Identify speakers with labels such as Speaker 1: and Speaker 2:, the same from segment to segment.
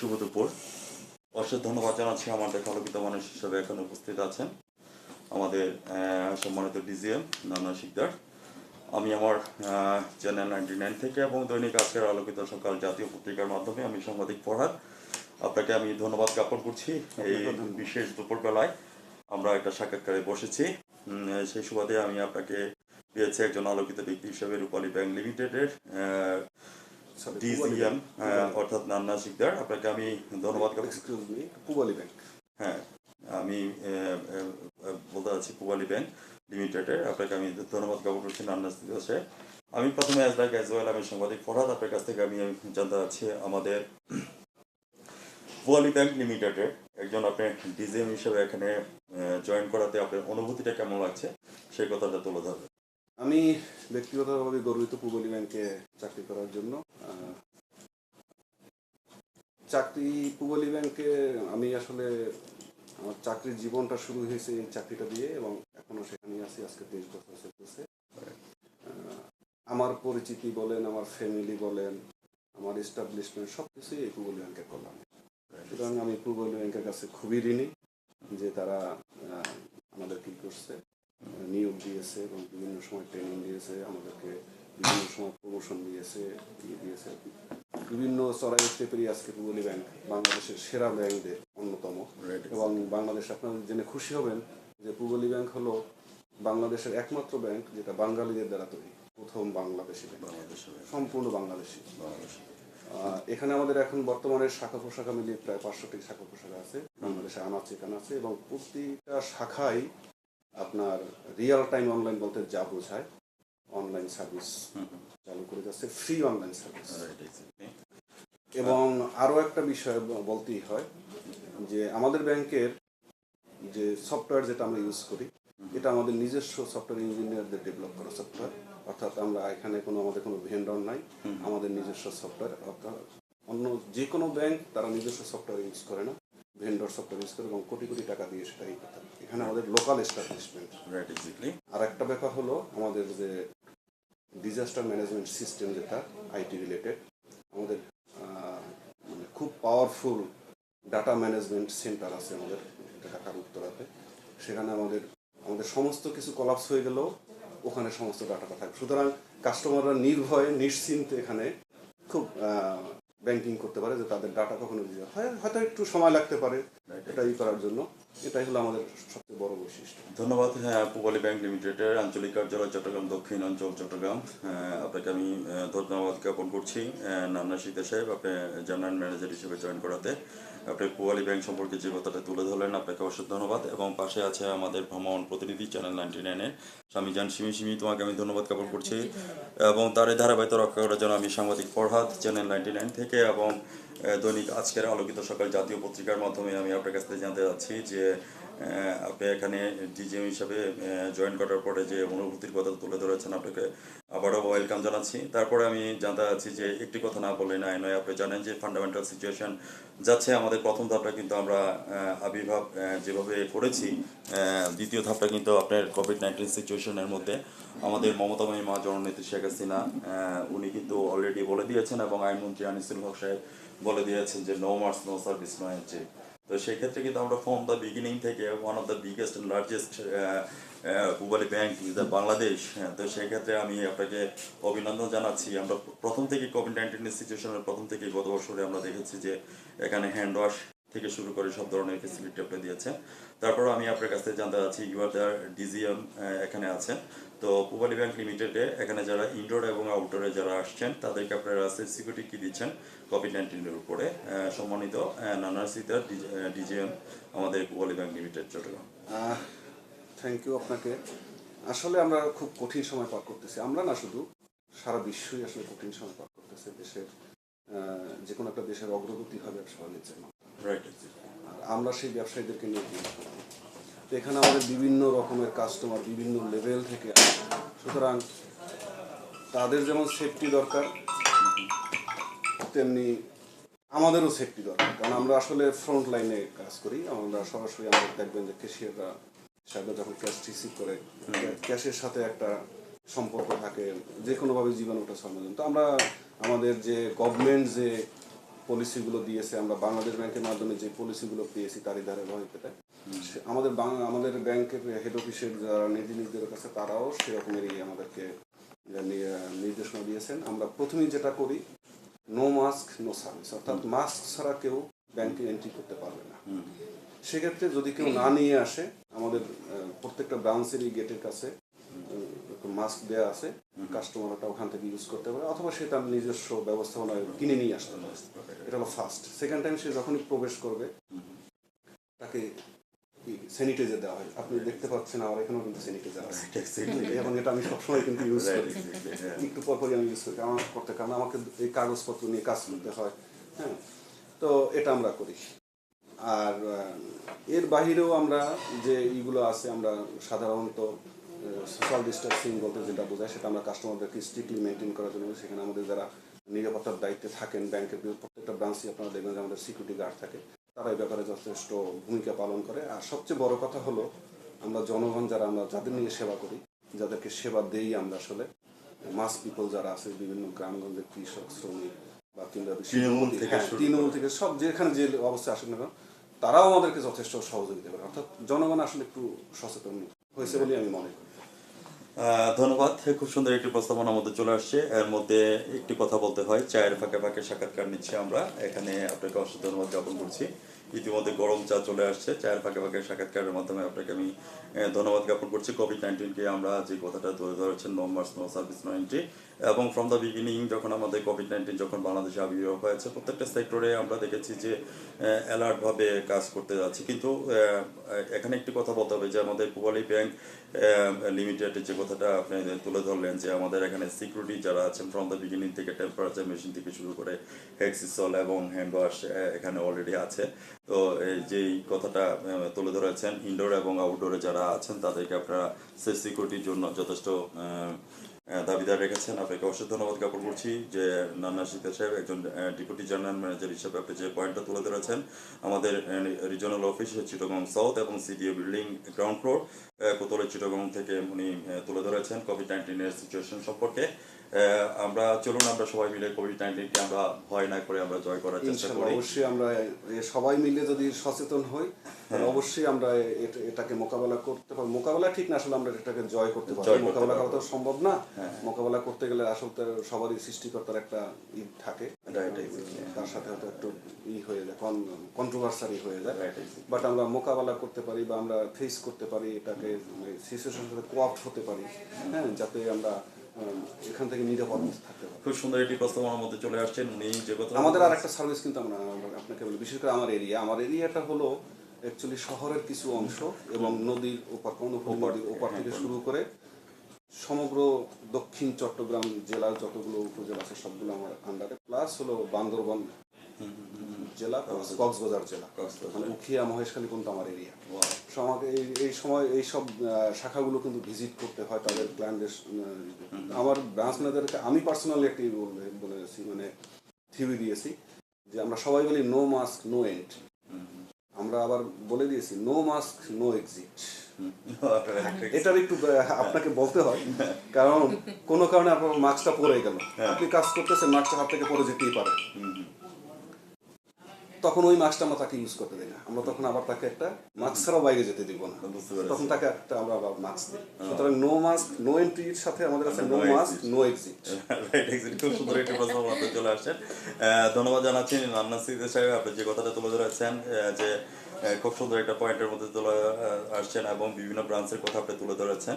Speaker 1: শুভ দুপুর। অশেষ ধন্যবাদ জানাচ্ছি আমাদের আলোকিত মানুষ হিসেবে এখানে উপস্থিত আছেন আমাদের সম্মানিত ডিজিএম নানা শিকদার। আমি আমার চ্যানেল 99 থেকে এবং দৈনিক আজকের আলোকিত সকাল জাতীয় পত্রিকার মাধ্যমে আমি সাংবাদিক ফরহাদ আপনাকে আমি ধন্যবাদ জ্ঞাপন করছি। এই বিশেষ দুপুরবেলায় আমরা একটা সাক্ষাৎকারে বসেছি, সেই সুবাদে আমি আপনাকে পেয়েছি একজন আলোকিত ব্যক্তি হিসেবে রূপালী ব্যাংক লিমিটেডের ডিজিএম অর্থাৎ নান্না শিকদার। আপনাকে আমি ধন্যবাদ
Speaker 2: পূবালী ব্যাংক,
Speaker 1: হ্যাঁ আমি বলতে চাচ্ছি পূবালী ব্যাংক লিমিটেডের। আপনাকে আমি ধন্যবাদ জ্ঞাপন করছি নান্না শিকদার। আমি প্রথমে আমি সাংবাদিক ফরহাদ আপনার কাছ থেকে আমি জানতে চাচ্ছি আমাদের পূবালী ব্যাংক লিমিটেডের একজন আপনি ডিজিএম হিসেবে এখানে জয়েন করাতে আপনার অনুভূতিটা কেমন লাগছে সেই কথাটা তুলে ধরবেন।
Speaker 2: আমি ব্যক্তিগতভাবে গর্বিত পূবালী ব্যাংকে চাকরি করার জন্য। পূবালী ব্যাংকে আমি আসলে আমার চাকরির জীবনটা শুরু হয়েছে এই চাকরিটা দিয়ে এবং এখনো সেখানেই আছি। আজকে 23 বছর চলতেছে। আমার পরিচিতি বলেন, আমার ফ্যামিলি বলেন, আমার এস্টাবলিশমেন্ট সব কিছুই এই পূবালী ব্যাংকে করলাম। সুতরাং আমি পূবালী ব্যাংকের কাছে খুবই ঋণী যে তারা আমাদের কি করছে, নিয়োগ দিয়েছে এবং বিভিন্ন সময় ট্রেনিং দিয়েছে, আমাদেরকে বিভিন্ন সময় প্রমোশন দিয়েছে, বিভিন্ন চড়াই উঠতে পেরে আজকে পূবালী ব্যাংক বাংলাদেশের সেরা ব্যাংকদের অন্যতম। এবং বাংলাদেশ আপনারা জেনে খুশি হবেন যে পূবালী ব্যাংক হলো বাংলাদেশের একমাত্র ব্যাংক যেটা বাঙালিদের দ্বারা তৈরি, প্রথম বাংলাদেশি ব্যাংক, সম্পূর্ণ বাংলাদেশি। এখানে আমাদের এখন বর্তমানে শাখা প্রশাখা মিলিয়ে প্রায় 500টি শাখা প্রশাখা আছে বাংলাদেশে, আনাচে কানাচে, এবং প্রতিটা শাখায় আপনার রিয়েল টাইম অনলাইন বলতে যা বোঝায় অনলাইন সার্ভিস চালু করে যাচ্ছে, ফ্রি অনলাইন সার্ভিস। এবং আরও একটা বিষয় বলতেই হয় যে আমাদের ব্যাংকের যে সফটওয়্যার যেটা আমরা ইউজ করি এটা আমাদের নিজস্ব সফটওয়্যার ইঞ্জিনিয়ারদের ডেভেলপ করা সফটওয়্যার। অর্থাৎ আমরা এখানে আমাদের কোনো ভেন্ডর নাই, আমাদের নিজস্ব সফটওয়্যার। অর্থাৎ অন্য যে কোনো ব্যাংক তারা নিজস্ব সফটওয়্যার ইউজ করে না, ভেন্ডর সফটওয়্যার ইউজ করে এবং কোটি কোটি টাকা দিয়ে সেটাই করতে। এখানে আমাদের লোকাল এস্টাবলিশমেন্ট। আর একটা ব্যাপার হলো আমাদের যে ডিজাস্টার ম্যানেজমেন্ট সিস্টেম যেটা আইটি রিলেটেড, আমাদের মানে খুব পাওয়ারফুল ডাটা ম্যানেজমেন্ট সেন্টার আছে আমাদের ঢাকার উত্তরাতে। সেখানে আমাদের সমস্ত কিছু কলাপস হয়ে গেলেও ওখানে সমস্ত ডাটাটা থাকবে। সুতরাং কাস্টমাররা নির্ভয়ে নিশ্চিন্তে এখানে খুব ব্যাংকিং করতে পারে যে তাদের ডাটা কখনো দিতে হয়, হয়তো একটু সময় লাগতে পারে এটাই করার জন্য। এটাই হলো আমাদের সবচেয়ে বড় বৈশিষ্ট্য।
Speaker 1: ধন্যবাদ। পূবালী ব্যাংক লিমিটেডের আঞ্চলিক কার্যালয় চট্টগ্রাম দক্ষিণ অঞ্চল চট্টগ্রাম, আপনাকে আমি ধন্যবাদ জ্ঞাপন করছি নান্না শিকদার সাহেব, আপনি জেনারেল ম্যানেজার হিসেবে জয়েন করাতে। আপনি পূবালী ব্যাংক সম্পর্কে যে কথাটা তুলে ধরলেন আপনাকে অবশ্যই ধন্যবাদ। এবং পাশে আছে আমাদের ভ্রমণ প্রতিনিধি চ্যানেল 99-এর স্বামীজান সিমি, তোমাকে আমি ধন্যবাদ জ্ঞাপন করছি। এবং তার এই ধারাবাহিকতা রক্ষা করার জন্য আমি সাংবাদিক ফরহাদ চ্যানেল 99 থেকে এবং দৈনিক আজকের আলোকিত সকাল জাতীয় পত্রিকার মাধ্যমে আমি আপনার কাছ থেকে জানতে চাচ্ছি যে আপনি এখানে ডিজিএম হিসাবে জয়েন করার পরে যে অনুভূতির কথা তুলে ধরেছেন আপনাকে আবারও ওয়েলকাম জানাচ্ছি। তারপরে আমি জানতে চাচ্ছি যে একটি কথা না বললে নয়, আপনি জানেন যে ফান্ডামেন্টাল সিচুয়েশন যাচ্ছে। আমাদের প্রথম ধাপটা কিন্তু আমরা আবির্ভাব যেভাবে করেছি, দ্বিতীয় ধাপটা কিন্তু আপনার কোভিড-19 সিচুয়েশনের মধ্যে আমাদের মমতাময়ী মা জননেত্রী শেখ হাসিনা উনি কিন্তু অলরেডি বলে দিয়েছেন এবং আইনমন্ত্রী আনিসুল হক সাহেব বলে দিয়েছেন যে no mask no service no entry. তো সেই ক্ষেত্রে কিন্তু আমরা ফ্রম দ্য বিগিনিং থেকে one of the biggest and largest Pubali Bank is the Bangladesh. তো সেই ক্ষেত্রে আমি আপনাকে অভিনন্দন জানাচ্ছি। আমরা প্রথম থেকে কোভিড-19 সিচুয়েশনের প্রথম থেকে গত বছরে আমরা দেখেছি যে এখানে হ্যান্ড ওয়াশ থেকে শুরু করে সব ধরনের ফেসিলিটি আপনি দিয়েছেন। তারপর আমি আপনার কাছ থেকে জানতে চাচ্ছি ইউ আর দ্য ডিজিএম এখানে আছেন, তো পূবালী ব্যাংক লিমিটেডে এখানে যারা ইনডোর এবং আউটডোরে যারা আসছেন তাদেরকে আপনারা সিকিউরিটি কি দিচ্ছেন কোভিড-19 উপরে? সম্মানিত নানা শিকদার ডিজিএম আমাদের Pubali Bank Limited Chattogram.
Speaker 2: Thank you আপনাকে। আসলে আমরা খুব কঠিন সময় পার করতেছি, আমরা না শুধু সারা বিশ্বই আসলে কঠিন সময় পার করতেছে। দেশের যে কোনো একটা দেশের অগ্রগতি হয় ব্যবসা বাণিজ্যের মাধ্যমে, আর আমরা সেই ব্যবসায়ীদেরকে নিয়ে তো এখানে আমাদের বিভিন্ন রকমের কাস্টমার বিভিন্ন লেভেল থেকে আসে। সুতরাং তাদের যেমন সেফটি দরকার তেমনি আমাদেরও সেফটি দরকার, কারণ আমরা আসলে ফ্রন্ট লাইনে কাজ করি। আমরা সরাসরি আমাদের দেখবেন যে ক্যাশিয়াররা সাহেবরা যখন ক্যাশ রিসিভ করে ক্যাশের সাথে একটা সম্পর্ক থাকে, যে কোনোভাবে জীবন ওটা সমাধান। তো আমরা আমাদের যে গভর্নমেন্ট যে পলিসিগুলো দিয়েছে, আমরা বাংলাদেশ ব্যাংকের মাধ্যমে যে পলিসিগুলো পেয়েছি তারই ধারাবাহিকতা আমাদের ব্যাংকের হেড অফিসের যারা নীতি নির্ধারক আছে তারাও সেরকমেরই আমাদেরকে নির্দেশনা দিয়েছেন। আমরা প্রথমেই যেটা করি, নো মাস্ক নো সার্ভিস, অর্থাৎ মাস্ক ছাড়া কেউ ব্যাংকে এন্ট্রি করতে পারবে না। সেক্ষেত্রে যদি কেউ না নিয়ে আসে, আমাদের প্রত্যেকটা ব্রাঞ্চেরই গেটের কাছে মাস্ক দেওয়া আছে, কাস্টমারটা ওখান থেকে ইউজ করতে পারে, অথবা সে তার নিজস্ব ব্যবস্থাপনায় কিনে নিয়ে আসতে পারে। এটা হলো ফার্স্ট। সেকেন্ড টাইম সে যখনই প্রবেশ করবে তাকে স্যানিটাইজার দেওয়া হয়। আপনি দেখতে পাচ্ছেন আমার এখানেও কিন্তু স্যানিটাইজার আছে, এবং এটা আমি সবসময় কিন্তু ইউজ করি, একটু পরপরই আমি ইউজ করি আমার করতে, কারণ আমাকে এই কাগজপত্র নিয়ে কাজ করতে হয়। হ্যাঁ, তো এটা আমরা করি। আর এর বাহিরেও আমরা যে এইগুলো আছে, আমরা সাধারণত সোশ্যাল ডিস্টেন্সিং বলতে যেটা বোঝায় সেটা আমরা কাস্টমারদেরকে স্ট্রিক্টলি মেনটেন করার জন্য, সেখানে আমাদের যারা নিরাপত্তার দায়িত্বে থাকেন ব্যাংকের প্রত্যেকটা ব্রাঞ্চে আপনারা দেখবেন যে আমাদের সিকিউরিটি গার্ড থাকে, তারা এই ব্যাপারে যথেষ্ট ভূমিকা পালন করে। আর সবচেয়ে বড় কথা হলো, আমরা জনগণ যারা আমরা যাদের নিয়ে সেবা করি, যাদেরকে সেবা দেই আমরা, আসলে মাস পিপল যারা আছে বিভিন্ন গ্রামগঞ্জের কৃষক, শ্রমিক বা কিংবা তৃণমূল থেকে সব যেখানে যে অবস্থায় আসেন না কেন, তারাও আমাদেরকে যথেষ্ট সহযোগিতা করে। অর্থাৎ জনগণ আসলে একটু সচেতন হয়েছে বলে আমি মনে করি।
Speaker 1: ধন্যবাদ। খুব সুন্দর একটি প্রস্তাবনার মধ্যে চলে আসছে। এর মধ্যে একটি কথা বলতে হয়, চায়ের ফাঁকে ফাঁকে সাক্ষাৎকার নিচ্ছি আমরা। এখানে আপনাকে অসংখ্য ধন্যবাদ জ্ঞাপন করছি। ইতিমধ্যে গরম চা চলে আসছে, চায়ের ফাঁকে ফাঁকে সাক্ষাৎকারের মাধ্যমে আপনাকে আমি ধন্যবাদ জ্ঞাপন করছি। কোভিড-19কে আমরা যে কথাটা তুলে ধরেছেন, no mask no service no entry, এবং ফ্রম দ্য বিগিনিং যখন আমাদের কোভিড-19 যখন বাংলাদেশে আবির্ভাব হয়েছে, প্রত্যেকটা সেক্টরে আমরা দেখেছি যে অ্যালার্টভাবে কাজ করতে যাচ্ছি। কিন্তু এখানে একটি কথা বলতে হবে যে আমাদের পূবালী ব্যাংক লিমিটেডের যে কথাটা আপনি তুলে ধরলেন, যে আমাদের এখানে সিকিউরিটি যারা আছেন ফ্রম দ্য বিগিনিং থেকে, টেম্পারেচার মেশিন থেকে শুরু করে হেক্সিসল এবং হ্যান্ড ওয়াশ এখানে অলরেডি আছে। তো এই যেই কথাটা তুলে ধরেছেন, ইনডোর এবং আউটডোরে যারা আছেন তাদেরকে আপনারা সেফ সিকিউরিটির জন্য যথেষ্ট দাবিদার রেখেছেন। আপনাকে অসংখ্য ধন্যবাদ জ্ঞাপন করছি যে নান্না সিকদার সাহেব একজন ডেপুটি জেনারেল ম্যানেজার হিসেবে আপনি যে পয়েন্টটা তুলে ধরেছেন, আমাদের রিজিওনাল অফিস চিটাগং সাউথ এবং সিডিএ বিল্ডিং গ্রাউন্ড ফ্লোর কোতলে চিটাগং থেকে উনি তুলে ধরেছেন কোভিড-19 সিচুয়েশন সম্পর্কে। আমরা চলুন আমরা সবাই মিলে কোভিড-19কে আমরা ভয় না করে আমরা জয় করার চেষ্টা করি।
Speaker 2: অবশ্যই আমরা সবাই মিলে যদি সচেতন হই, তাহলে অবশ্যই আমরা এটাকে মোকাবেলা করতে পারবো। মোকাবেলা ঠিক না, আসলে আমরা এটাকে জয় করতে পারবো। মোকাবেলা করা তো সম্ভব না। মোকাবেলা করতে গেলে আসলে সবারই সৃষ্টিকর্তার একটা থাকে, তার সাথে হয়তো একটু হয়ে যায়, কন্ট্রোভার্সারি হয়ে যায়। বাট আমরা মোকাবেলা করতে পারি বা আমরা ফেস করতে পারি, এটাকে সিচুয়েশনের সাথে কোঅপ্ট হতে পারি, হ্যাঁ, যাতে আমরা এখান থেকে নিরাপদ থাকতে পারি।
Speaker 1: খুব সুন্দর একটি প্রস্তাবনার মধ্যে চলে আসছেন উনি যে কথা।
Speaker 2: আমাদের আর একটা সার্ভিস কিন্তু আমরা আপনাকে বলি, বিশেষ করে আমার এরিয়াটা হলো অ্যাকচুয়ালি শহরের কিছু অংশ এবং নদীর ওপার, নদীর ওপার থেকে শুরু করে সমগ্র দক্ষিণ চট্টগ্রাম জেলার যতগুলো উপজেলা আছে সবগুলো আমার আন্ডারে, প্লাস হলো বান্দরবান জেলা, কক্সবাজার জেলা, মানে উখিয়া মহেশখালী কিন্তু আমার এরিয়া। আমাকে এই সব শাখাগুলো কিন্তু ভিজিট করতে হয় তাদের ক্লায়েন্টদের। আমার ব্রাঞ্চ ম্যানেজারকে আমি পার্সোনালি একটি বলেছি, মানে থিওরি দিয়েছি যে আমরা সবাই বলি নো মাস্ক নো এন্ট্রি, আমরা আবার বলে দিয়েছি নো মাস্ক নো এক্সিট। এটার একটু আপনাকে বলতে হয়, কারণ কোনো কারণে আপনার মাস্কটা পরে গেল, আপনি কাজ করতেছেন, মাস্কটা হাত থেকে পরে যেতেই পারে, তখন ওই মাস্কটা আমরা তাকে ইউজ করতে দিই না। আমরা তখন আবার তাকে একটা মাস্ক ছাড়াও বাইরে যেতে দিব না, তখন তাকে একটা আমরা আবার মাস্ক দিই। সুতরাং নো মাস্ক নো এন্ট্রির সাথে আমাদের আছে নো মাস্ক নো এক্সিট।
Speaker 1: খুব সুন্দর একটি প্রশ্ন মাধ্যমে চলে আসছেন। ধন্যবাদ জানাচ্ছি নান্না সিকদার সাহেব, আপনি যে কথাটা তুলে ধরেছেন, যে খুব সুন্দর একটা পয়েন্টের মধ্যে তুলে আসছেন এবং বিভিন্ন ব্রাঞ্চের কথা আপনি তুলে ধরেছেন।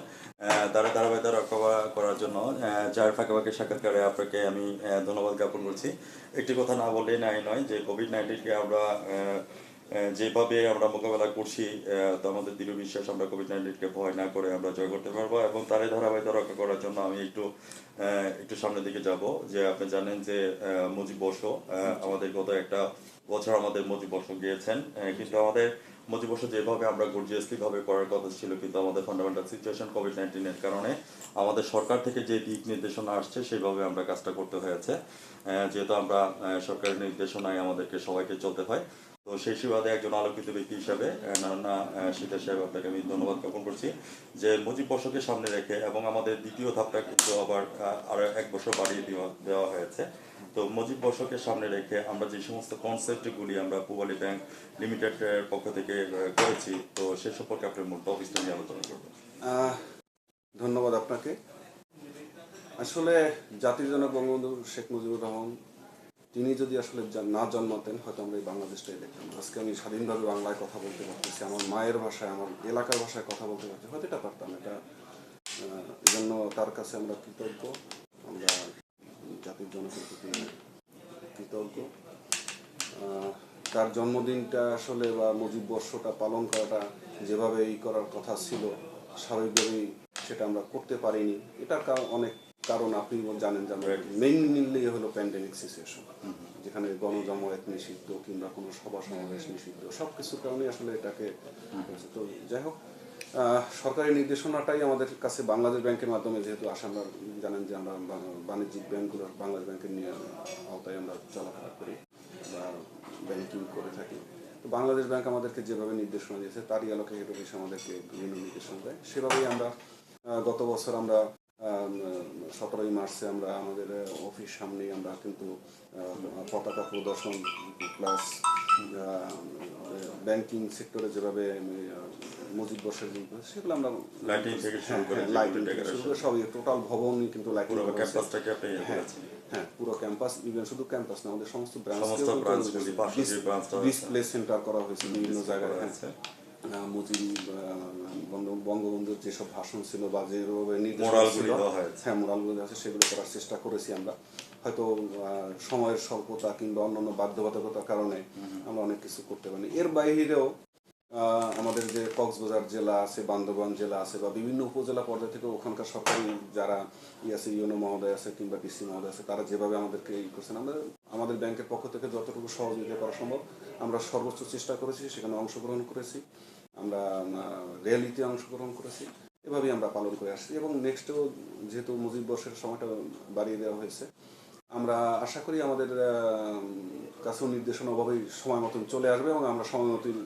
Speaker 1: তারা ধারাবাহিকতা রক্ষা করার জন্য যার ফাঁকে ফাঁকে সাক্ষাৎকারে আপনাকে আমি ধন্যবাদ জ্ঞাপন করছি। একটি কথা না বললেই নাই নয় যে কোভিড-19কে আমরা যেভাবে আমরা মোকাবেলা করছি, তো আমাদের দৃঢ় বিশ্বাস আমরা কোভিড-19কে ভয় না করে আমরা জয় করতে পারবো। এবং তারই ধারাবাহিকতা রক্ষা করার জন্য আমি একটু সামনের দিকে যাব। যে আপনি জানেন যে মুজিব বর্ষ আমাদের গত একটা বছর আমাদের মুজিব বর্ষ গিয়েছেন, কিন্তু আমাদের মুজিব বর্ষ যেভাবে আমরা গর্জিয়াসলি ভাবে করার কথা ছিল, কিন্তু আমাদের ফান্ডামেন্টাল সিচুয়েশন কোভিড-19 কারণে আমাদের সরকার থেকে যে দিক নির্দেশনা আসছে সেইভাবে আমরা কাজটা করতে হয়েছে। যেহেতু আমরা সরকারের নির্দেশনায় আমাদেরকে সবাইকে চলতে হয়, তো সেই সুবাদে একজন আলোকিত ব্যক্তি হিসাবে নান্না সিকদার সাহেব আপনাকে আমি ধন্যবাদ জ্ঞাপন করছি যে মুজিব বর্ষকে সামনে রেখে, এবং আমাদের দ্বিতীয় ধাপটা কিন্তু আবার আরো 1 বছর বাড়িয়ে দেওয়া হয়েছে। তো মুজিব বর্ষকে সামনে রেখে আমরা যে সমস্ত কনসেপ্টগুলি আমরা পূবালী ব্যাংক লিমিটেডের পক্ষ থেকে করেছি, তো সে সম্পর্কে আপনার মূল টপিকটা নিয়ে আলোচনা করবেন।
Speaker 2: ধন্যবাদ আপনাকে। আসলে জাতির জনক বঙ্গবন্ধু শেখ মুজিবুর রহমান তিনি যদি আসলে না জন্মাতেন, হয়তো আমরা এই বাংলাদেশটাই দেখতাম। আজকে আমি স্বাধীনভাবে বাংলায় কথা বলতে পারতেছি, আমার মায়ের ভাষায়, আমার এলাকার ভাষায় কথা বলতে পারছি, হয়তো এটা পারতাম। এটা এই জন্য তার কাছে আমরা কৃতজ্ঞ, আমরা জাতির জনকের প্রতি কৃতজ্ঞ। তার জন্মদিনটা আসলে বা মুজিব বর্ষটা পালন করাটা যেভাবে করার কথা ছিল, স্বাভাবিকভাবেই সেটা আমরা করতে পারিনি। এটার অনেক কারণ আপনি জানেন যে আমরা মেইনলি হলো প্যান্ডেমিক সিচুয়েশন, যেখানে গণজমায়েত নিষিদ্ধ কিংবা কোনো সভা সমাবেশ নিষিদ্ধ, সব কিছুর কারণে আসলে এটাকে। তো যাই হোক, সরকারি নির্দেশনাটাই আমাদের কাছে বাংলাদেশ ব্যাংকের মাধ্যমে যেহেতু আসে, আমরা জানেন যে আমরা বাণিজ্যিক ব্যাংকগুলোর বাংলাদেশ ব্যাংকের নিয়ে আওতায় আমরা চলাফেরা করি বা ব্যাংকিং করে থাকি। তো বাংলাদেশ ব্যাংক আমাদেরকে যেভাবে নির্দেশনা দিয়েছে তারই আলোকে হেড অফিস আমাদেরকে বিভিন্ন নির্দেশনা দেয়। সেভাবেই আমরা গত বছর আমরা 17ই মার্চে আমরা আমাদের অফিস সামনেই আমরা কিন্তু পতাকা প্রদর্শন প্লাস ব্যাংকিং সেক্টরে যেভাবে মুজিব বর্ষের সেগুলো আমরা
Speaker 1: লাইটিং থেকে শুরু করে
Speaker 2: সবই টোটাল ভবনই কিন্তু লাইটিং, হ্যাঁ পুরো ক্যাম্পাস, ইভেন শুধু ক্যাম্পাস না, আমাদের সমস্ত ডিসপ্লে সেন্টার করা হয়েছে বিভিন্ন জায়গায়। বঙ্গবন্ধুর যেসব ভাষণ ছিল বা যেভাবে মোরালগুলো আছে সেগুলো করার চেষ্টা করেছি আমরা। হয়তো সময়ের স্বল্পতা কিংবা অন্যান্য বাধ্যবাধকতার কারণে আমরা অনেক কিছু করতে পারিনি। এর বাইরেও আমাদের যে কক্সবাজার জেলা আছে, বান্দরবান জেলা আছে বা বিভিন্ন উপজেলা পর্যায় থেকে ওখানকার সরকারি যারা আছে, ইউনো মহোদয় আছে কিংবা ডিসি মহোদয় আছে, তারা যেভাবে আমাদেরকে করছেন, আমরা আমাদের ব্যাংকের পক্ষ থেকে যতটুকু সহযোগিতা করা সম্ভব আমরা সর্বোচ্চ চেষ্টা করেছি, সেখানে অংশগ্রহণ করেছি, আমরা র্যালিতে অংশগ্রহণ করেছি, এভাবেই আমরা পালন করে আসছি। এবং নেক্সটেও যেহেতু মুজিব বর্ষের সময়টা বাড়িয়ে দেওয়া হয়েছে, আমরা আশা করি আমাদের কাছেও নির্দেশনা অভাবেই সময় মতন চলে আসবে এবং আমরা সময় মতন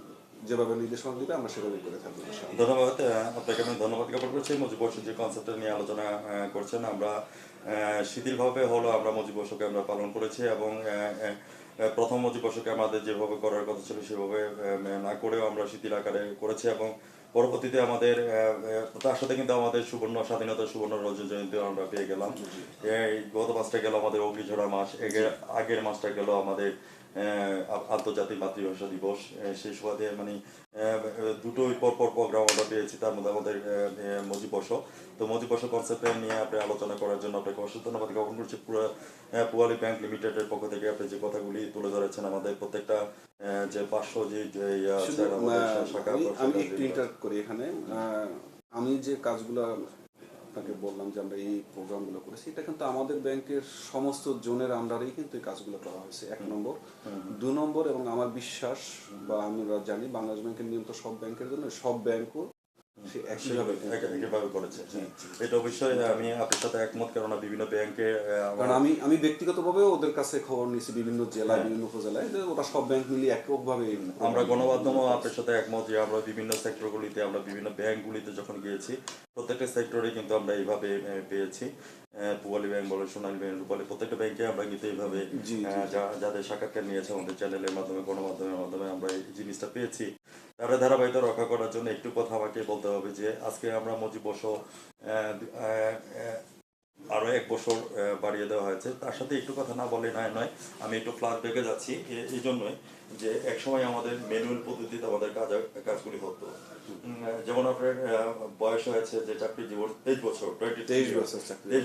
Speaker 2: যেভাবে নির্দেশনা দিবে আমরা সেভাবেই করে থাকবো।
Speaker 1: ধন্যবাদ আপনাকে, আমি ধন্যবাদ জ্ঞাপন করছি। মুজিব বর্ষের যে কনসেপ্টটা নিয়ে আলোচনা করছেন, আমরা শিথিলভাবে হলো আমরা মুজিব বর্ষকে আমরা পালন করেছি এবং প্রথম মুজিব বর্ষকে আমাদের যেভাবে করার কথা ছিল সেভাবে না করেও আমরা শিথিল আকারে করেছি এবং পরবর্তীতে আমাদের তার সাথে কিন্তু আমাদের স্বাধীনতার সুবর্ণ রজনী আমরা পেয়ে গেলাম। গত মাসটা গেল আমাদের অগ্নিঝরা মাস, আগের মাসটা গেল আমাদের আন্তর্জাতিক মাতৃভাষা দিবস। সেই সুবাদে মানে দুটোই পরপর প্রোগ্রাম আমরা পেয়েছি, তার মধ্যে আমাদের মুজিব বর্ষ। তো মুজিব বর্ষ কনসেপ্ট নিয়ে আপনি আলোচনা করার জন্য আপনাকে অসংখ্য ধন্যবাদ জ্ঞাপন করছি। পূবালী ব্যাংক লিমিটেডের পক্ষ থেকে আপনি যে কথাগুলি তুলে ধরেছেন, আমাদের প্রত্যেকটা যে 500 যে
Speaker 2: আমি একটু ইন্টারাপ্ট করি এখানে। আমি যে কাজগুলো আপনাকে বললাম যে আমরা এই প্রোগ্রামগুলো করেছি, এটা কিন্তু আমাদের ব্যাংকের সমস্ত জোনের আন্ডারেই কিন্তু এই কাজগুলো করা হয়েছে, 1 নম্বর। 2 নম্বর, এবং আমার বিশ্বাস বা আমরা জানি বাংলাদেশ ব্যাংকের নিয়ম তো সব ব্যাংকের জন্য, সব ব্যাংকও
Speaker 1: একইভাবে করেছে। এটা অবশ্যই আমি আপনার সাথে একমত, কারণ বিভিন্ন ব্যাংকে
Speaker 2: আমি ব্যক্তিগতভাবে ওদের কাছে খবর নিয়েছি, বিভিন্ন জেলায় বিভিন্ন উপজেলায়, ওরা সব ব্যাংক মিলিয়ে এককভাবে।
Speaker 1: আমরা গণমাধ্যমও আপনার সাথে একমত যে আমরা বিভিন্ন সেক্টরগুলিতে, আমরা বিভিন্ন ব্যাংকগুলিতে যখন গিয়েছি, প্রত্যেকটা সেক্টরে কিন্তু আমরা এইভাবে পেয়েছি। পূবালী ব্যাংক বলে, সোনালী ব্যাংক, রূপালী, প্রত্যেকটা ব্যাংকে আমরা কিন্তু এইভাবে যাদের সাক্ষাৎকার নিয়েছে আমাদের চ্যানেলের মাধ্যমে, গণমাধ্যমের মাধ্যমে আমরা এই জিনিসটা পেয়েছি। তারা ধারাবাহিকতা রক্ষা করার জন্য একটু কথা আমাকে বলতে হবে যে আজকে আমরা মুজিব বর্ষ আরো 1 বছর বাড়িয়ে দেওয়া হয়েছে। তার সাথে একটু কথা না বলে নয়, আমি একটু ফ্ল্যাশব্যাকে যাচ্ছি এই জন্যই যে একসময় আমাদের ম্যানুয়াল পদ্ধতিতে আমাদের কাজগুলি হতো। যেমন আপনার বয়স হয়েছে যে চাকরি জীবন 23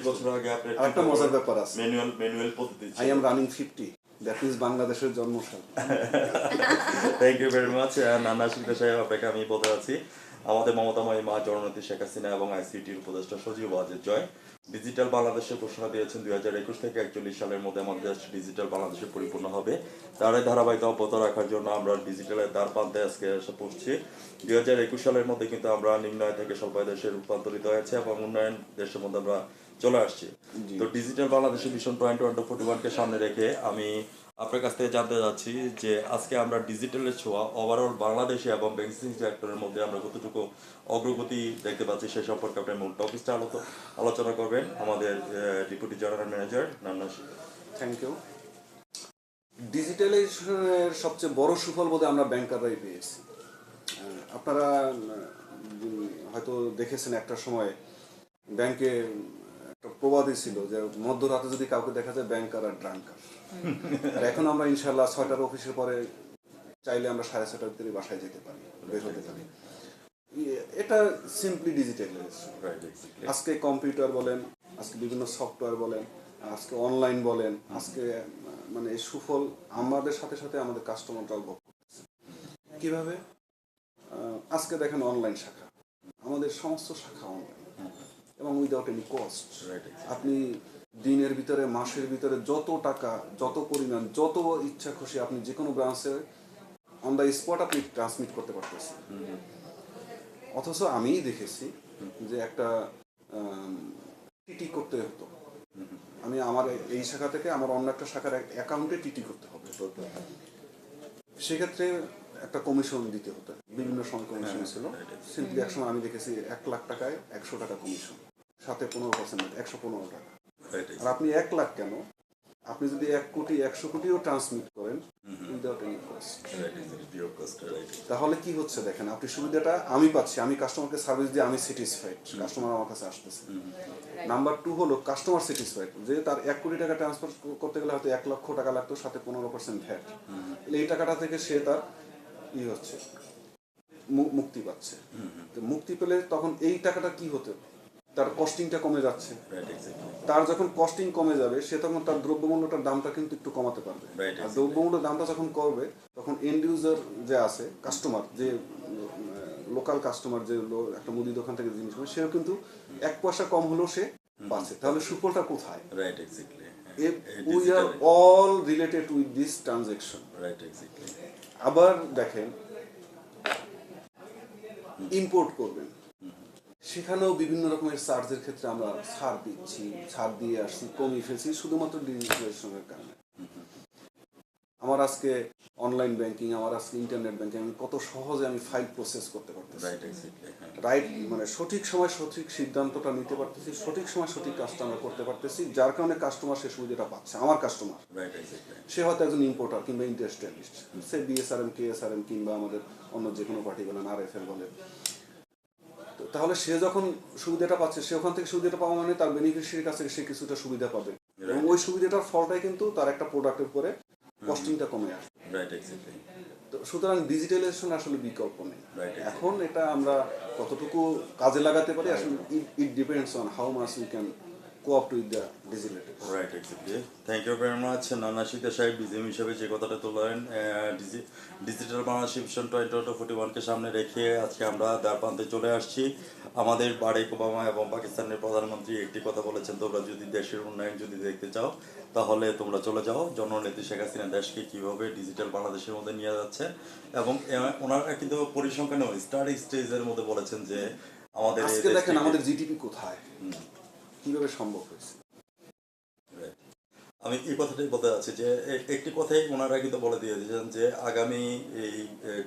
Speaker 1: বছর আগে আপনার
Speaker 2: একটা মজার ব্যাপার আছে,
Speaker 1: ম্যানুয়াল পদ্ধতি।
Speaker 2: I am running 50, that means বাংলাদেশের জন্মসাল।
Speaker 1: থ্যাংক ইউ ভেরি মাচ নানা শিকদার সাহেব, আপনাকে আমি বলতে চাচ্ছি আমাদের মমতাময়ী মা জননেত্রী শেখ হাসিনা এবং আইসিটির উপদেষ্টা সজীব ওয়াজেদ জয় ডিজিটাল বাংলাদেশের ঘোষণা দিয়েছেন 2021 থেকে 41 সালের মধ্যে আমাদের দেশ ডিজিটাল বাংলাদেশে পরিপূর্ণ হবে। তার এই ধারাবাহিকতা অব্যাহত রাখার জন্য আমরা ডিজিটালের দ্বার প্রান্তে আজকে এসে পড়ছি। 2021 সালের মধ্যে কিন্তু আমরা নিম্ন আয় থেকে স্বল্প আয় দেশে রূপান্তরিত হয়েছে এবং উন্নয়ন দেশের মধ্যে আমরা চলে আসছি। তো ডিজিটাল বাংলাদেশের মিশন 2041-কে সামনে রেখে আমি আপনার কাছ থেকে জানতে যাচ্ছি যে আজকে আমরা ডিজিটালের ছোঁয়া ওভারঅল বাংলাদেশে এবং ব্যাংকিং সেক্টরের মধ্যে আমরা কতটুকু অগ্রগতি দেখতে পাচ্ছি, সে সম্পর্কে আপনার মূল টপিকটা আলোচনা করবেন আমাদের deputy general manager Nanna Sikder.
Speaker 2: Thank you. ডিজিটালাইজেশনের সবচেয়ে বড় সুফল বোধহয় আমরা ব্যাংকাররাই পেয়েছি। আপনারা হয়তো দেখেছেন একটা সময় ব্যাংকে একটা প্রবাদই ছিল যে মধ্যরাতে যদি কাউকে দেখা যায় ব্যাংকার আর ড্রাঙ্কার। আর এখন আমরা ইনশাল্লাহ 6টার অফিসের পরে চাইলে আমরা 6:30টার ভিতরে বাসায় যেতে পারি, বের হতে পারি। এটা সিম্পলি ডিজিটালাইজেশন। আজকে কম্পিউটার বলেন, আজকে বিভিন্ন সফটওয়্যার বলেন, আজকে অনলাইন বলেন, আজকে মানে এই সুফল আমাদের সাথে সাথে আমাদের কাস্টমাররাও ভোগ করতেছে। কিভাবে? আজকে দেখেন অনলাইন শাখা, আমাদের সমস্ত শাখা অনলাইন এবং উইদাউট এনি কস্ট। আপনি দিনের ভিতরে, মাসের ভিতরে যত টাকা, যত পরিমাণ, যত ইচ্ছা খুশি আপনি যে কোনো ব্রাঞ্চে অন দ্য স্পট আপনি ট্রান্সমিট করতে পারতেছেন। অথচ আমিই দেখেছি যে একটা টিটি করতে হতো, আমি আমার এই শাখা থেকে আমার অন্য একটা শাখার অ্যাকাউন্টে টিটি করতে হবে, সেক্ষেত্রে একটা কমিশন দিতে হতো, বিভিন্ন সময় কমিশন ছিল। সিম্পলি এক সময় আমি দেখেছি 1 লাখ টাকায় 100 টাকা কমিশন, সাথে 15%, 115 টাকা। আর আপনি 1 লাখ কেন, আপনি যদি 1 কোটি 100 কোটিও ট্রান্সমিট করেন উইদাউট এনি কস্ট, তাহলে কি হচ্ছে দেখেন, আপনি সুবিধাটা আমি পাচ্ছি, আমি কাস্টমারকে সার্ভিস দিয়ে আমি স্যাটিসফাইড, কাস্টমার আমার কাছে আসতেছে। নাম্বার 2 হলো কাস্টমার স্যাটিসফাইড, যে তার 1 কোটি টাকা ট্রান্সফার করতে গেলে হয়তো 1 লক্ষ টাকা লাগতো, সাথে 15% ভ্যাট। এই টাকাটা থেকে সে তার হচ্ছে মুক্তি পাচ্ছে। তো মুক্তি পেলে তখন এই টাকাটা কি হতো, তার কস্টিংটা কমে যাচ্ছে। তার যখন কস্টিং কমে যাবে সে তখন তার দ্রব্যমূল্যটার দামটা কিন্তু একটু কমাতে পারবে। আর দ্রব্যমূল্যের দামটা যখন করবে তখন এন্ড ইউজার যে আছে, কাস্টমার, যে লোকাল কাস্টমার, যে একটা মুদি দোকান থেকে জিনিস কিনে, সেও কিন্তু 1 পয়সা কম হলেও সে পাচ্ছে। তাহলে সুফলটা কোথায়? We are all related with this transaction. আবার দেখেন, ইম্পোর্ট করবেন, সেখানেও বিভিন্ন রকমের চার্জের ক্ষেত্রে আমরা ছাড় দিচ্ছি, ছাড় দিয়ে আসছি, কমিয়ে ফেলছি শুধুমাত্র ডিজিটালাইজেশনের কারণে। আমার আজকে অনলাইন ব্যাংকিং, আমার আজকে ইন্টারনেট ব্যাংকিং, আমি কত সহজে আমি ফাইল প্রসেস করতে পারতেছি, রাইট, মানে সঠিক সময় সঠিক সিদ্ধান্তটা নিতে পারতেছি, সঠিক সময় সঠিক কাজটা আমরা করতে পারতেছি, যার কারণে কাস্টমার সে সুবিধাটা পাচ্ছে। আমার কাস্টমার সে হয়তো একজন ইম্পোর্টার কিংবা ইন্ডাস্ট্রিয়ালিস্ট, সে বিএসআরএম, কেএসআরএম কিংবা আমাদের অন্য যে কোনো পার্টি বলেন, আরএফএল বলেন, তাহলে সে যখন সুবিধাটা পাচ্ছে, সে ওখান থেকে সুবিধাটা পাওয়া মানে তার বেনিফিশিয়ারির কাছে সে কিছুটা সুবিধা পাবে, এবং ওই সুবিধাটার ফলটাই কিন্তু তার একটা প্রোডাক্টের উপরে কস্টিংটা কমে আসবে। তো সুতরাং ডিজিটালাইজেশন আসলে বিকল্প নেই। এখন এটা আমরা কতটুকু কাজে লাগাতে পারি আসলে it depends on how much we can cope with the digitalisation.
Speaker 1: Thank you very much Nana শীতে সাহেব, ডিজিএম হিসেবে যে কথাটা তোলেন, ডিজিটাল বাংলাদেশ ভিশন 2041কে সামনে রেখে আজকে আমরা দ্বার প্রান্তে চলে আসছি। আমাদের বারেক ওবামা এবং পাকিস্তানের প্রধানমন্ত্রী একটি কথা বলেছেন, তোমরা যদি দেশের উন্নয়ন যদি দেখতে চাও তাহলে তোমরা চলে যাও জননেত্রী শেখ হাসিনা দেশকে কিভাবে ডিজিটাল বাংলাদেশের মধ্যে নিয়ে যাচ্ছে। এবং ওনারা কিন্তু পরিসংখ্যানেও স্টার্টিং স্টেজের মধ্যে বলেছেন যে আমাদের
Speaker 2: দেখেন আমাদের জিডিপি কোথায়, কিভাবে সম্ভব হয়েছে।
Speaker 1: আমি এই কথাটাই বলতে চাচ্ছি যে একটি কথাই ওনারা কিন্তু বলে দিয়ে দিয়েছেন যে আগামী এই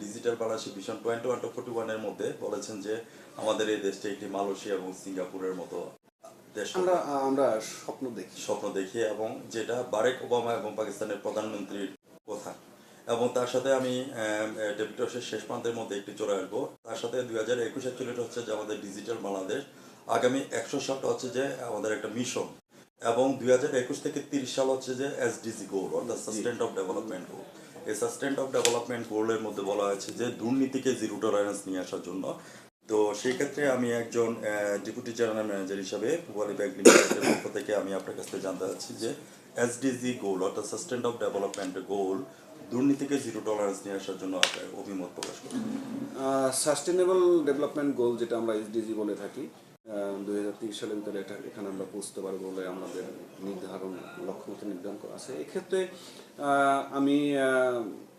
Speaker 1: ডিজিটাল বাংলাদেশ ভিশন 2041 মধ্যে বলেছেন যে আমাদের এই দেশটি একটি মালয়েশিয়া এবং সিঙ্গাপুরের মতো দেশ
Speaker 2: আমরা স্বপ্ন দেখি,
Speaker 1: এবং যেটা বারেক ওবামা এবং পাকিস্তানের প্রধানমন্ত্রীর কথা। এবং তার সাথে আমি ডেপুটেশনের শেষ প্রান্তের মধ্যে একটি চলে আসবো, তার সাথে 2021 হচ্ছে যে আমাদের ডিজিটাল বাংলাদেশ, আগামী 100 সালটা হচ্ছে যে আমাদের একটা মিশন, এবং 2021 থেকে 30 সাল হচ্ছে যে এসডিজি গোল, অর্থাৎ সাস্টেইনেবল ডেভেলপমেন্ট গোল। এই সাস্টেইনেবল ডেভেলপমেন্ট গোলের মধ্যে বলা হয়েছে যে দুর্নীতিকে জিরো টলারেন্স নিয়ে আসার জন্য। তো সেই ক্ষেত্রে আমি একজন ডেপুটি জেনারেল ম্যানেজার হিসাবে পূবালী ব্যাংক লিমিটেডের পক্ষ থেকে আমি আপনার কাছ থেকে জানতে চাচ্ছি যে এসডিজি গোল অর্থাৎ সাস্টেইনেবল ডেভেলপমেন্ট গোল দুর্নীতিকে জিরো টলারেন্স নিয়ে আসার জন্য আপনার অভিমত প্রকাশ করুন।
Speaker 2: সাস্টেইনেবল ডেভেলপমেন্ট গোল যেটা আমরা এসডিজি বলে থাকি, 2030 সালের ভিতরে এখানে আমরা পৌঁছতে পারবো বলে আমাদের লক্ষ্যমতো নির্ধারণ করা আছে। এক্ষেত্রে আমি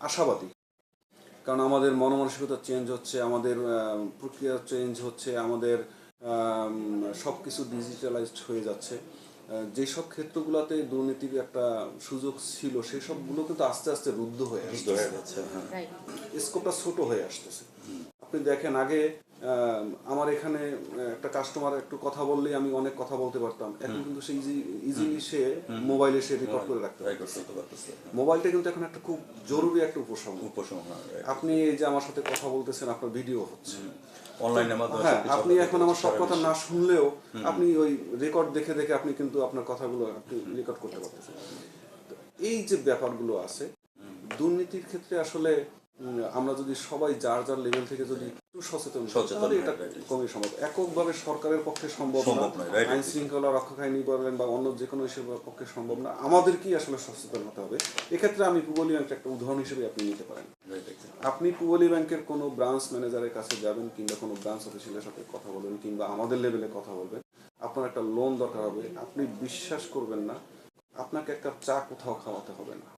Speaker 2: আশাবাদী, কারণ আমাদের মনমানসিকতা চেঞ্জ হচ্ছে, আমাদের প্রক্রিয়া চেঞ্জ হচ্ছে, আমাদের সব কিছু ডিজিটালাইজড হয়ে যাচ্ছে। যেসব ক্ষেত্রগুলোতে দুর্নীতির একটা সুযোগ ছিল সেই সবগুলো কিন্তু আস্তে আস্তে রুদ্ধ হয়ে যাচ্ছে, স্কোপটা ছোট হয়ে আসতেছে। আপনি দেখেন আগে আমার এখানে একটা কাস্টমার একটু কথা বললেই আমি অনেক কথা বলতে পারতাম, এখন কিন্তু সে ইজিলি সে মোবাইলে সে রেকর্ড করে রাখতে পারতেছে। মোবাইলটা কিন্তু এখন একটা খুব জরুরি একটা উপশম। আপনি এই যে আমার সাথে কথা বলতেছেন, আপনার ভিডিও হচ্ছে
Speaker 1: অনলাইনের মাধ্যমে,
Speaker 2: হ্যাঁ, আপনি এখন আমার সব কথা না শুনলেও আপনি ওই রেকর্ড দেখে দেখে আপনি কিন্তু আপনার কথাগুলো আপনি রেকর্ড করতে পারতেছেন। তো এই যে ব্যাপারগুলো আছে দুর্নীতির ক্ষেত্রে আসলে আমরা যদি সবাই যার যার লেভেল থেকে যদি একটু সচেতন তাহলে এটা কমে সম্ভব। এককভাবে সরকারের পক্ষে সম্ভব না, আইন শৃঙ্খলা রক্ষাকারী বলেন বা অন্য যে কোনো হিসেবের পক্ষে সম্ভব না, আমাদেরকেই আসলে সচেতন হতে হবে। এক্ষেত্রে আমি পূবলী ব্যাংক একটা উদাহরণ হিসেবে আপনি নিতে পারেন। আপনি পূবলী ব্যাংকের কোনো ব্রাঞ্চ ম্যানেজারের কাছে যাবেন কিংবা কোনো ব্রাঞ্চ অফিসিয়ালের সাথে কথা বলবেন কিংবা আমাদের লেভেলে কথা বলবেন, আপনার একটা লোন দরকার হবে, আপনি বিশ্বাস করবেন না আপনাকে একটা চা কোথাও খাওয়াতে হবে না,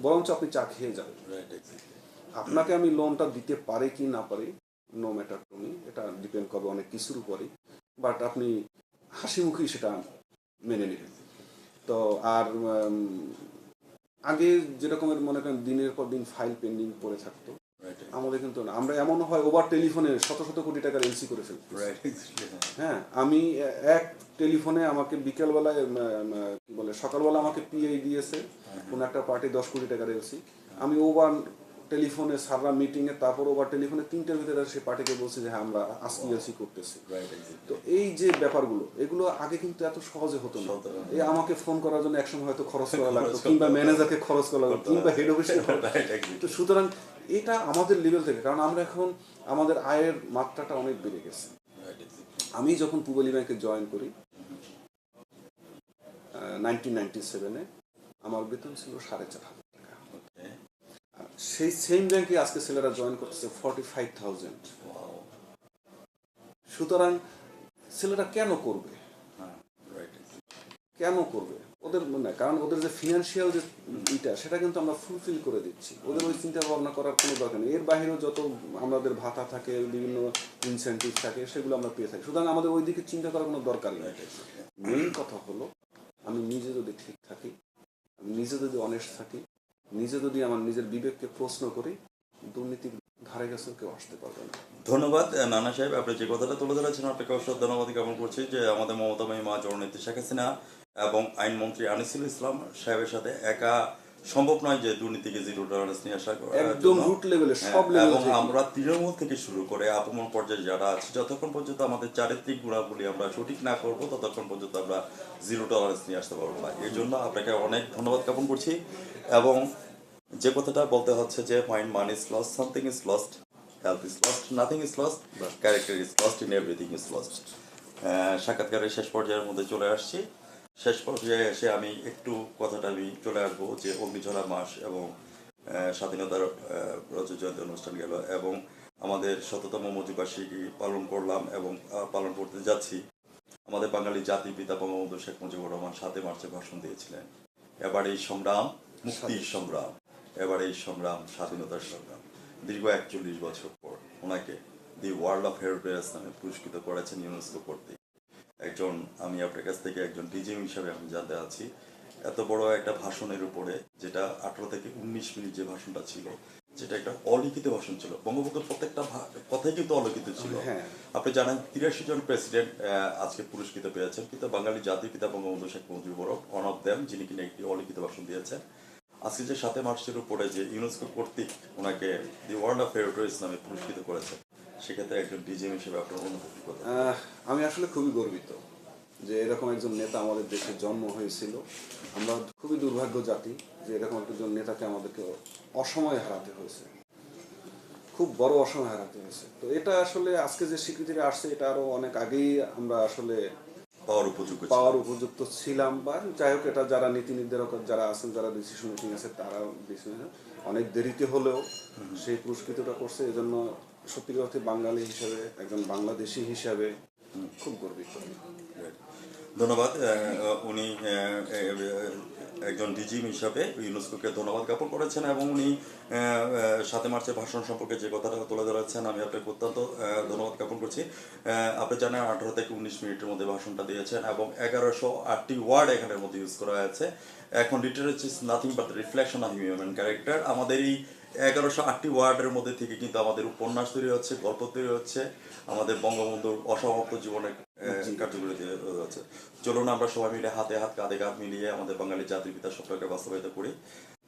Speaker 2: বরঞ্চ আপনি চা খেয়ে যাবেন। আপনাকে আমি লোনটা দিতে পারি কি না পারি নো ম্যাটার টু মি, এটা ডিপেন্ড করবে অনেক কিছুর উপরই, বাট আপনি হাসি মুখেই সেটা মেনে নেবেন। তো আর আগে যেরকমের মনে করেন দিনের পর দিন ফাইল পেন্ডিং পড়ে থাকতো, আমাদের কিন্তু না, আমরা এমন হয় ওভার টেলিফোনে শত শত কোটি টাকার এলসি করে ফেলছি। হ্যাঁ, আমি এক টেলিফোনে আমাকে বিকেলবেলায় কি বলে সকালবেলা আমাকে পিআই দিয়েছে কোন একটা পার্টি 10 কোটি টাকার এলসি, আমি ওভার টেলিফোনে সারা মিটিংয়ে তারপর ওভার টেলিফোনে 3টার ভিতরে সেই পার্টিকে বলছি যে হ্যাঁ আমরা আজকে এলসি করতেছি। তো এই যে ব্যাপারগুলো এগুলো আগে কিন্তু এত সহজে হতো না। এই আমাকে ফোন করার জন্য একসময় হয়তো খরচ করা লাগতো কিংবা ম্যানেজারকে খরচ করা লাগতো কিংবা হেড অফিসে। তো সুতরাং এটা আমাদের লেভেল থেকে, কারণ আমরা এখন আমাদের আয়ের মাত্রাটা অনেক বেড়ে গেছে। আমি যখন পূবলী ব্যাংকে জয়েন করি 1997-এ আমার বেতন ছিল 4,500 টাকা। সেই সেম ব্যাংকে আজকে ছেলেরা জয়েন করতেছে 45,000। সুতরাং ছেলেরা কেন করবে, কেন করবে? ওদের মনে হয় কারণ ওদের যে ফিনান্সিয়াল যে ইটা সেটা কিন্তু আমরা ফুলফিল করে দিচ্ছি, ওদের ওই চিন্তা ভাবনা করার কোনো দরকার নেই। এর বাইরেও যত আমাদের ভাতা থাকে, বিভিন্ন ইনসেন্টিভ থাকে, সেগুলো আমরা পেয়ে থাকি। সুতরাং আমাদের ওই দিকে চিন্তা করার কোনো দরকারই নেই। মেইন কথা হলো আমি নিজে যদি ঠিক থাকি, আমি নিজে যদি অনেস্ট থাকি, নিজে যদি আমার নিজের বিবেককে প্রশ্ন করি, দুর্নীতির ধারে কাছে কেউ আসতে পারবে না।
Speaker 1: ধন্যবাদ নানা সাহেব, আপনি যে কথাটা তুলে ধরেছেন আপনাকে অবশ্যই ধন্যবাদ জ্ঞাপন করছি যে আমাদের মমতাময়ী মা জননেত্রী শেখ হাসিনা এবং আইনমন্ত্রী আনিসুল ইসলাম সাহেবের সাথে একা সম্ভব নয় যে দুর্নীতিকে জিরো টলারেন্স নিয়ে আসা,
Speaker 2: একদম রুট লেভেলে সব লেভেল
Speaker 1: এবং আমরা তৃণমূল থেকে শুরু করে আপমন পর্যায়ে যারা আছে যতক্ষণ পর্যন্ত আমাদের চারিত্রিক গুণাবলী আমরা সঠিক না করব ততক্ষণ পর্যন্ত আমরা জিরো টলারেন্স নিয়ে আসতে পারবো না। এই জন্য আপনাকে অনেক ধন্যবাদ জ্ঞাপন করছি। এবং যে কথাটা বলতে হচ্ছে যে when money is lost, something is lost, health is lost, nothing is lost, but character is lost, in everything is lost. সাক্ষাৎকারের শেষ পর্যায়ের মধ্যে চলে আসছি। শেষ পর্যায়ে এসে আমি একটু কথাটা আমি চলে আসবো যে অগ্নিঝরা মাস এবং স্বাধীনতার রজত জয়ন্তী অনুষ্ঠান গেল এবং আমাদের 100তম মজুবার্ষিকী পালন করলাম এবং পালন করতে যাচ্ছি। আমাদের বাঙালি জাতির পিতা বঙ্গবন্ধু শেখ মুজিবুর রহমান 7 মার্চে ভাষণ দিয়েছিলেন, এবার এই সংগ্রাম মুক্তির সংগ্রাম, এবার এই সংগ্রাম স্বাধীনতার সংগ্রাম। দীর্ঘ 41 বছর পর ওনাকে দি ওয়ার্ল্ড অফ হেরিটেজ নামে পুরস্কৃত করেছেন ইউনেস্কো কর্তৃক। একজন আমি আপনার কাছ থেকে একজন ডিজিএম হিসাবে আমি জানতে আছি এত বড় একটা ভাষণের উপরে, যেটা 18 থেকে 19 মিনিট যে ভাষণটা ছিল, যেটা একটা অলিখিত ভাষণ ছিল। বঙ্গবন্ধুর প্রত্যেকটা কথাই কিন্তু অলিখিত ছিল। আপনি জানেন 83 জন প্রেসিডেন্ট আজকে পুরস্কৃত পেয়েছেন, কিন্তু বাঙালি জাতির পিতা Bangabandhu Sheikh Mujibur Rahman one of them, যিনি কিনা একটি অলিখিত ভাষণ দিয়েছেন। আজকে যে 7 মার্চের উপরে যে ইউনেস্কো কর্তৃক ওনাকে দি ওয়ার্ল্ড অফ হেরিটেজ নামে পুরস্কৃত করেছে, সেক্ষেত্রে একজন ডিজিএম হিসেবে আপনার অনুভূতি কথা?
Speaker 2: আমি আসলে খুবই গর্বিত যে এরকম একজন নেতা আমাদের দেশে জন্ম হয়েছিল। আমরা খুবই দুর্ভাগ্য জাতি যে এরকম একজন নেতাকে আমাদেরকে অসময়ে হারাতে হয়েছে, খুব বড় অসময়ে হারাতে হয়েছে। তো এটা আসলে আজকে যে স্বীকৃতিটা আসছে এটা আরো অনেক আগেই আমরা আসলে পাওয়ার উপযুক্ত ছিলাম, বা যাই হোক এটা যারা নীতি নির্ধারক যারা আছেন, যারা ডিসিশন মেকিং আছে, তারা অনেক দেরিতে হলেও সেই পুরস্কৃতটা করছে। এজন্য সত্যি কথা বাঙালি হিসাবে, একজন বাংলাদেশি হিসাবে খুব গর্বিত।
Speaker 1: ধন্যবাদ। উনি একজন ডিজিএম হিসাবে ইউনেস্কোকে ধন্যবাদ জ্ঞাপন করেছেন এবং উনি 7 মার্চের ভাষণ সম্পর্কে যে কথাটা তুলে ধরেছেন আমি আপনাকে অত্যন্ত ধন্যবাদ জ্ঞাপন করছি। আপনি জানেন 18 থেকে 19 মিনিটের মধ্যে ভাষণটা দিয়েছেন এবং 1108টি ওয়ার্ড এখানের মধ্যে ইউজ করা হয়েছে। এখন literature is nothing but reflection of human character. আমাদের এই 1108টি ওয়ার্ডের মধ্যে থেকে কিন্তু আমাদের উপন্যাস তৈরি হচ্ছে, গল্প তৈরি হচ্ছে, আমাদের বঙ্গবন্ধুর অসমাপ্ত জীবনের কার্যকরী হচ্ছে। চলুন আমরা সবাই মিলে হাতে হাত কাঁধে কাঁধ মিলিয়ে আমাদের বাঙালি জাতির পিতার স্বপ্নকে বাস্তবায়িত করি।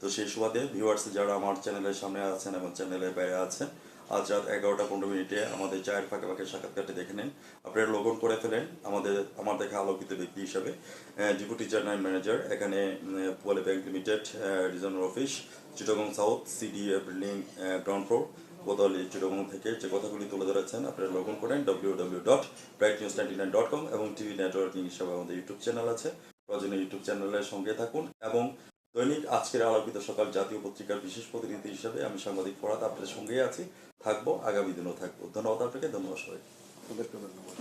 Speaker 1: তো সেই সুবাদে ভিউয়ার্স যারা আমার চ্যানেলের সামনে আছেন এবং চ্যানেলের বাইরে আছেন, আজ রাত 11টা 15 মিনিটে আমাদের চায়ের ফাঁকে ফাঁকে সাক্ষাৎকারটি দেখে নেন। আপনারা লগ অন করে ফেলেন আমার দেখা আলোকিত ব্যক্তি হিসাবে। ডেপুটি জেনারেল ম্যানেজার, এখানে পোয়ালি bank limited, regional office, Chittagong south, CD building, ground floor, Kotwali, Chittagong থেকে যে কথাগুলি তুলে ধরেছেন আপনারা লগ অন করেন www.brightnews99.com এবং টিভি নেটওয়ার্কিং হিসাবে আমাদের ইউটিউব চ্যানেল আছে। প্রয়োজনে ইউটিউব চ্যানেলের সঙ্গে থাকুন এবং দৈনিক আজকের আলোকিত সকাল জাতীয় পত্রিকার বিশেষ প্রতিনিধি হিসেবে আমি সাংবাদিক ফরহাদ আপনাদের সঙ্গেই আছি, থাকবো, আগামী দিনও থাকবো। ধন্যবাদ আপনাকে, ধন্যবাদ সবাই।
Speaker 2: ওদেরকে ধন্যবাদ।